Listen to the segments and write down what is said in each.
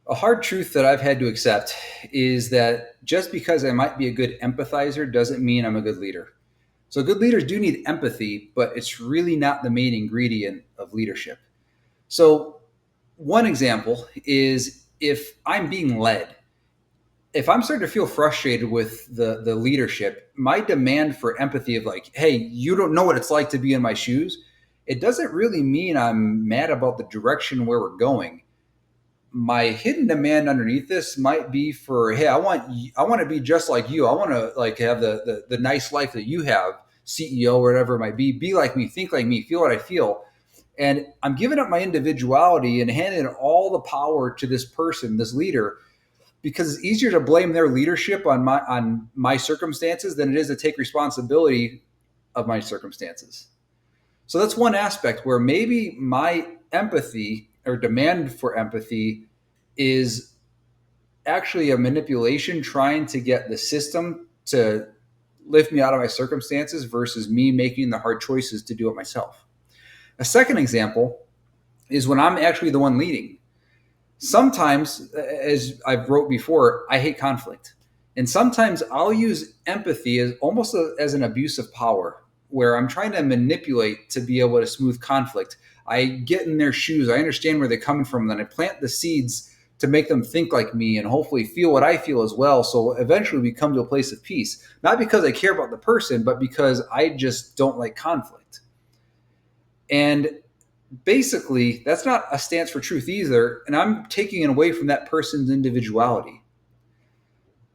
A hard truth that I've had to accept is that just because I might be a good empathizer doesn't mean I'm a good leader. So, good leaders do need empathy, but it's really not the main ingredient of leadership. So, one example is if I'm being led, if I'm starting to feel frustrated with the leadership, my demand for empathy of like, hey, you don't know what it's like to be in my shoes, it doesn't really mean I'm mad about the direction where we're going. My hidden demand underneath this might be for, hey, I want to be just like you. I want to like have the nice life that you have, CEO or whatever it might be like me, think like me, feel what I feel. And I'm giving up my individuality and handing all the power to this person, this leader, because it's easier to blame their leadership on my circumstances than it is to take responsibility of my circumstances. So that's one aspect where maybe my empathy or demand for empathy is actually a manipulation trying to get the system to lift me out of my circumstances versus me making the hard choices to do it myself. A second example is when I'm actually the one leading. Sometimes, as I've wrote before, I hate conflict. And sometimes I'll use empathy as almost as an abuse of power, where I'm trying to manipulate to be able to smooth conflict. I get in their shoes, I understand where they're coming from, then I plant the seeds to make them think like me and hopefully feel what I feel as well. So eventually we come to a place of peace, not because I care about the person, but because I just don't like conflict. And basically, that's not a stance for truth either. And I'm taking it away from that person's individuality.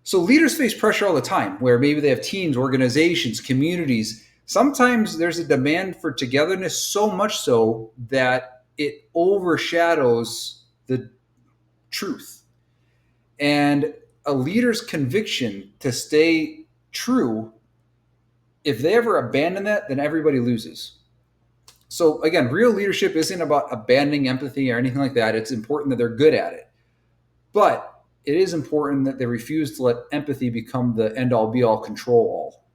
So leaders face pressure all the time where maybe they have teams, organizations, communities. Sometimes there's a demand for togetherness so much so that it overshadows the truth. And a leader's conviction to stay true, if they ever abandon that, then everybody loses. So again, real leadership isn't about abandoning empathy or anything like that. It's important that they're good at it. But it is important that they refuse to let empathy become the end all be all control all.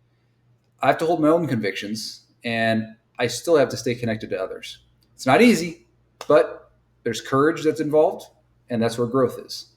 I have to hold my own convictions and I still have to stay connected to others. It's not easy, but there's courage that's involved, and that's where growth is.